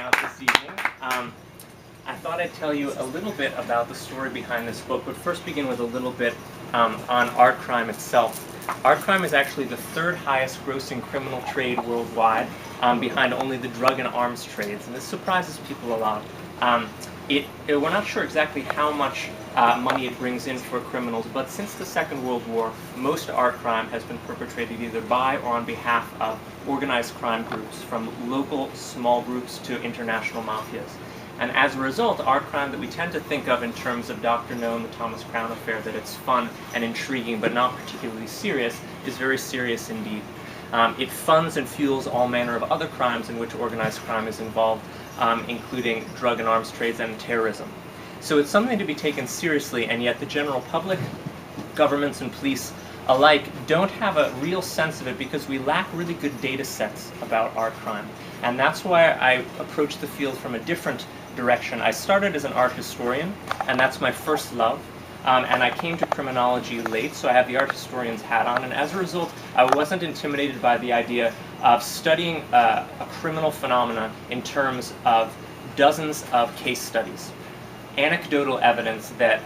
out this evening. I thought I'd tell you a little bit about the story behind this book, but first begin with a little bit on art crime itself. Art crime is actually the third highest grossing criminal trade worldwide, behind only the drug and arms trades, and this surprises people a lot. We're not sure exactly how much money it brings in for criminals, but since the Second World War, most art crime has been perpetrated either by or on behalf of organized crime groups, from local small groups to international mafias. And as a result, art crime that we tend to think of in terms of Dr. No and the Thomas Crown Affair, that it's fun and intriguing but not particularly serious, is very serious indeed. It funds and fuels all manner of other crimes in which organized crime is involved, including drug and arms trades and terrorism. So it's something to be taken seriously, and yet the general public, governments and police alike, don't have a real sense of it because we lack really good data sets about art crime. And that's why I approached the field from a different direction. I started as an art historian, and that's my first love. And I came to criminology late, so I have the art historian's hat on, and as a result, I wasn't intimidated by the idea of studying a criminal phenomena in terms of dozens of case studies, anecdotal evidence that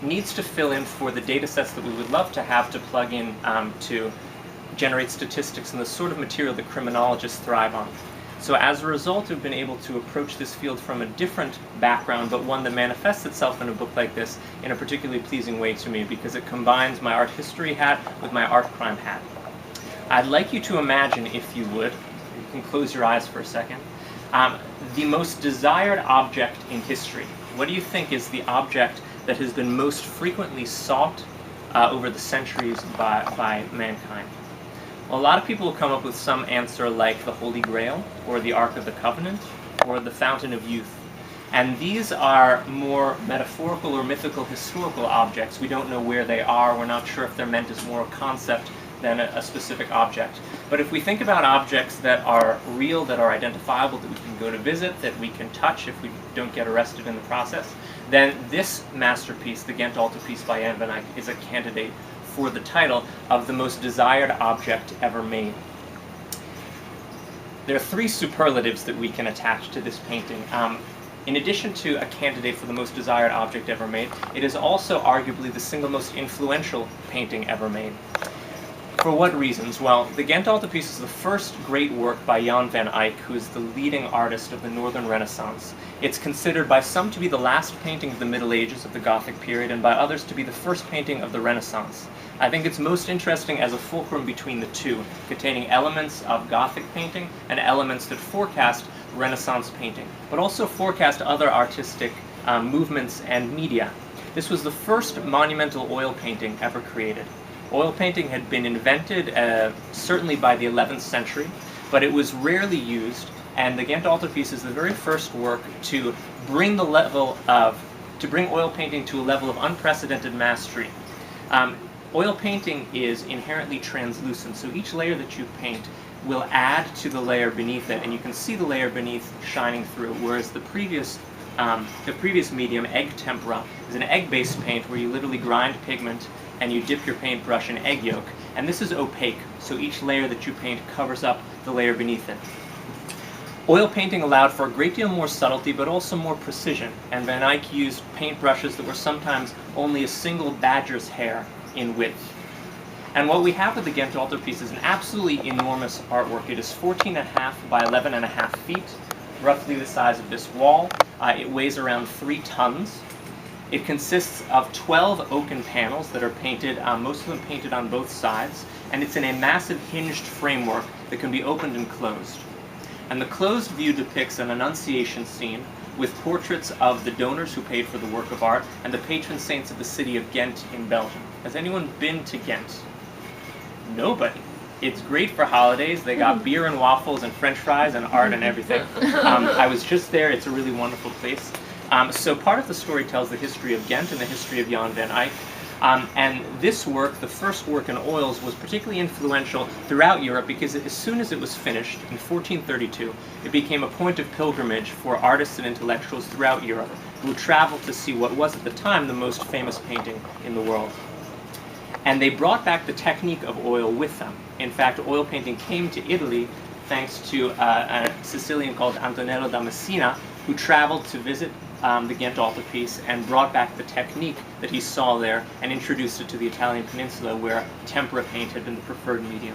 needs to fill in for the data sets that we would love to have to plug in to generate statistics and the sort of material that criminologists thrive on. So as a result, we've been able to approach this field from a different background, but one that manifests itself in a book like this in a particularly pleasing way to me, because it combines my art history hat with my art crime hat. I'd like you to imagine, if you would, you can close your eyes for a second, the most desired object in history. What do you think is the object that has been most frequently sought over the centuries by mankind? Well, a lot of people will come up with some answer like the Holy Grail, or the Ark of the Covenant, or the Fountain of Youth. And these are more metaphorical or mythical historical objects. We don't know where they are. We're not sure if they're meant as more a concept than a specific object. But if we think about objects that are real, that are identifiable, that we can go to visit, that we can touch if we don't get arrested in the process, then this masterpiece, the Ghent Altarpiece by Jan van Eyck, is a candidate for the title of the most desired object ever made. There are three superlatives that we can attach to this painting. In addition to a candidate for the most desired object ever made, it is also arguably the single most influential painting ever made. For what reasons? Well, the Ghent Altarpiece is the first great work by Jan van Eyck, who is the leading artist of the Northern Renaissance. It's considered by some to be the last painting of the Middle Ages, of the Gothic period, and by others to be the first painting of the Renaissance. I think it's most interesting as a fulcrum between the two, containing elements of Gothic painting and elements that forecast Renaissance painting, but also forecast other artistic movements and media. This was the first monumental oil painting ever created. Oil painting had been invented certainly by the 11th century, but it was rarely used, and the Ghent Altarpiece is the very first work to bring oil painting to a level of unprecedented mastery. Oil painting is inherently translucent, so each layer that you paint will add to the layer beneath it, and you can see the layer beneath shining through, whereas the previous medium, egg tempera, is an egg-based paint where you literally grind pigment and you dip your paintbrush in egg yolk, and this is opaque, so each layer that you paint covers up the layer beneath it. Oil painting allowed for a great deal more subtlety, but also more precision, and Van Eyck used paintbrushes that were sometimes only a single badger's hair in width. And what we have with the Ghent Altarpiece is an absolutely enormous artwork. It is 14.5 by 11.5 feet, roughly the size of this wall. It weighs around 3 tons. It consists of 12 oaken panels that are painted, most of them painted on both sides, and it's in a massive hinged framework that can be opened and closed. And the closed view depicts an Annunciation scene with portraits of the donors who paid for the work of art and the patron saints of the city of Ghent in Belgium. Has anyone been to Ghent? Nobody. It's great for holidays. They got beer and waffles and French fries and art and everything. I was just there. It's a really wonderful place. So part of the story tells the history of Ghent and the history of Jan van Eyck. And this work, the first work in oils, was particularly influential throughout Europe because as soon as it was finished in 1432, it became a point of pilgrimage for artists and intellectuals throughout Europe who traveled to see what was at the time the most famous painting in the world. And they brought back the technique of oil with them. In fact, oil painting came to Italy thanks to a Sicilian called Antonello da Messina, who traveled to visit the Ghent Altarpiece and brought back the technique that he saw there and introduced it to the Italian peninsula, where tempera paint had been the preferred medium.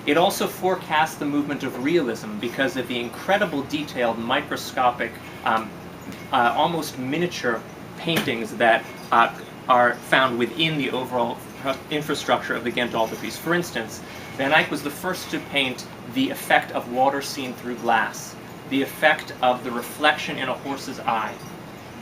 It also forecast the movement of realism because of the incredible detailed, microscopic, almost miniature paintings that are found within the overall infrastructure of the Ghent Altarpiece. For instance, Van Dyck was the first to paint the effect of water seen through glass, the effect of the reflection in a horse's eye,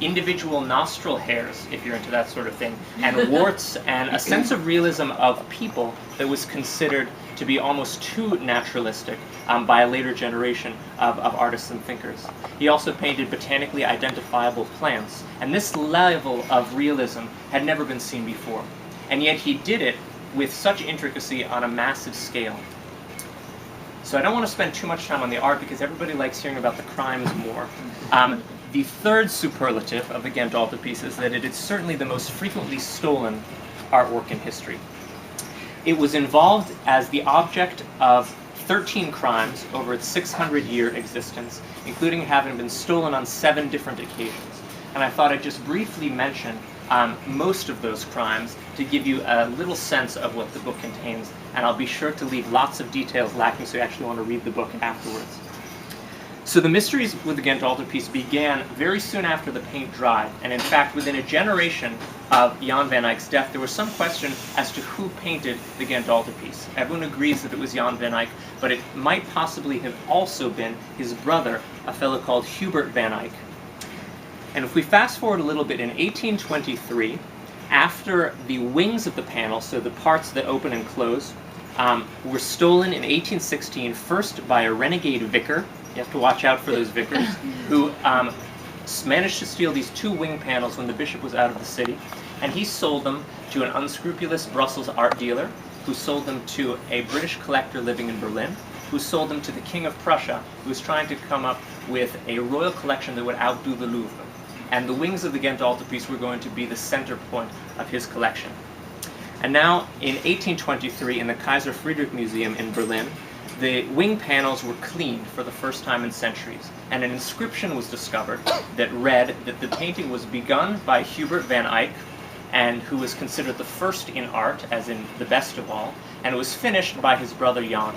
individual nostril hairs, if you're into that sort of thing, and warts, and a sense of realism of people that was considered to be almost too naturalistic by a later generation of artists and thinkers. He also painted botanically identifiable plants, and this level of realism had never been seen before. And yet he did it with such intricacy on a massive scale. So I don't want to spend too much time on the art because everybody likes hearing about the crimes more. The third superlative of the Ghent Altarpiece is that it is certainly the most frequently stolen artwork in history. It was involved as the object of 13 crimes over its 600-year existence, including having been stolen on 7 different occasions. And I thought I'd just briefly mention most of those crimes to give you a little sense of what the book contains, and I'll be sure to leave lots of details lacking so you actually want to read the book afterwards. So the mysteries with the Ghent Altarpiece began very soon after the paint dried, and in fact within a generation of Jan van Eyck's death there was some question as to who painted the Ghent Altarpiece. Everyone agrees that it was Jan van Eyck, but it might possibly have also been his brother, a fellow called Hubert Van Dyke. And if we fast forward a little bit, in 1823, after the wings of the panel, so the parts that open and close, were stolen in 1816, first by a renegade vicar. You have to watch out for those vicars, who managed to steal these 2 wing panels when the bishop was out of the city, and he sold them to an unscrupulous Brussels art dealer, who sold them to a British collector living in Berlin, who sold them to the King of Prussia, who was trying to come up with a royal collection that would outdo the Louvre. And the wings of the Ghent Altarpiece were going to be the center point of his collection. And now, in 1823, in the Kaiser Friedrich Museum in Berlin, the wing panels were cleaned for the first time in centuries, and an inscription was discovered that read that the painting was begun by Hubert Van Eyck, and who was considered the first in art, as in the best of all, and it was finished by his brother Jan.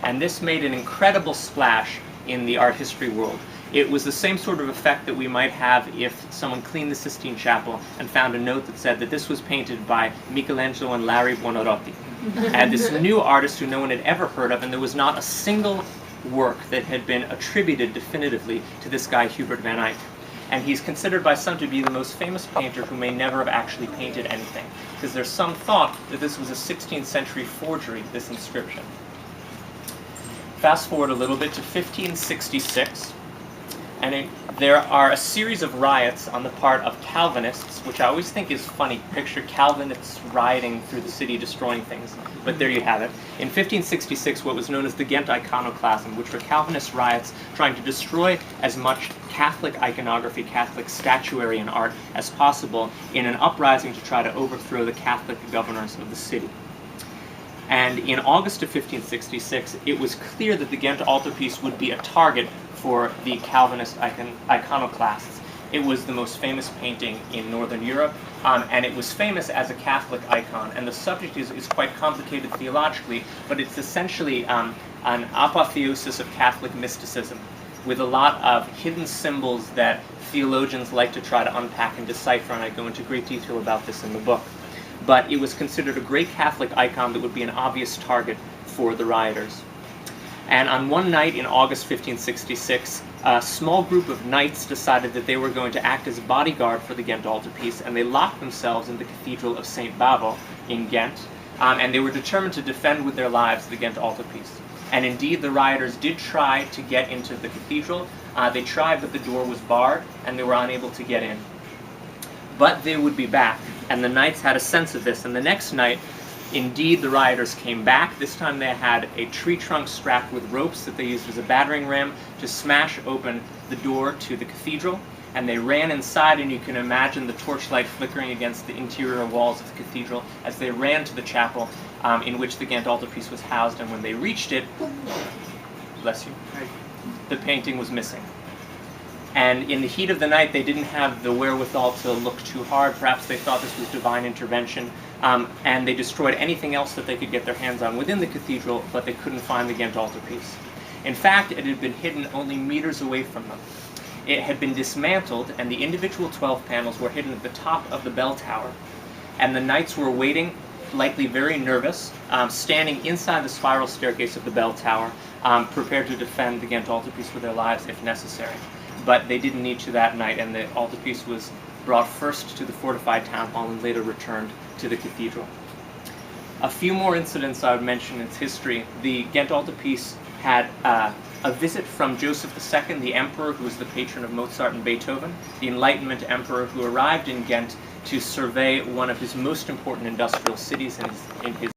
And this made an incredible splash in the art history world. It was the same sort of effect that we might have if someone cleaned the Sistine Chapel and found a note that said that this was painted by Michelangelo and Larry Buonarroti. And this new artist who no one had ever heard of, and there was not a single work that had been attributed definitively to this guy Hubert Van Eyck. And he's considered by some to be the most famous painter who may never have actually painted anything, because there's some thought that this was a 16th century forgery, this inscription. Fast forward a little bit to 1566, and there are a series of riots on the part of Calvinists, which I always think is funny. Picture Calvinists rioting through the city, destroying things. But there you have it. In 1566, what was known as the Ghent Iconoclasm, which were Calvinist riots trying to destroy as much Catholic iconography, Catholic statuary and art as possible in an uprising to try to overthrow the Catholic governors of the city. And in August of 1566, it was clear that the Ghent Altarpiece would be a target for the Calvinist iconoclasts. It was the most famous painting in Northern Europe, and it was famous as a Catholic icon. And the subject is quite complicated theologically, but it's essentially an apotheosis of Catholic mysticism, with a lot of hidden symbols that theologians like to try to unpack and decipher, and I go into great detail about this in the book. But it was considered a great Catholic icon that would be an obvious target for the rioters. And on one night in August 1566, a small group of knights decided that they were going to act as bodyguard for the Ghent Altarpiece, and they locked themselves in the Cathedral of St. Bavo in Ghent, and they were determined to defend with their lives the Ghent Altarpiece. And indeed, the rioters did try to get into the cathedral. They tried, but the door was barred, and they were unable to get in. But they would be back, and the knights had a sense of this, and the next night, indeed, the rioters came back. This time they had a tree trunk strapped with ropes that they used as a battering ram to smash open the door to the cathedral, and they ran inside, and you can imagine the torchlight flickering against the interior walls of the cathedral as they ran to the chapel in which the Ghent Altarpiece was housed. And when they reached it, bless you, the painting was missing. And in the heat of the night, they didn't have the wherewithal to look too hard. Perhaps they thought this was divine intervention, and they destroyed anything else that they could get their hands on within the cathedral, but they couldn't find the Ghent Altarpiece. In fact, it had been hidden only meters away from them. It had been dismantled, and the individual 12 panels were hidden at the top of the bell tower. And the knights were waiting, likely very nervous, standing inside the spiral staircase of the bell tower, prepared to defend the Ghent Altarpiece with their lives if necessary. But they didn't need to that night, and the altarpiece was brought first to the fortified town hall and later returned to the cathedral. A few more incidents I would mention in its history. The Ghent Altarpiece had a visit from Joseph II, the emperor who was the patron of Mozart and Beethoven, the Enlightenment emperor who arrived in Ghent to survey one of his most important industrial cities in his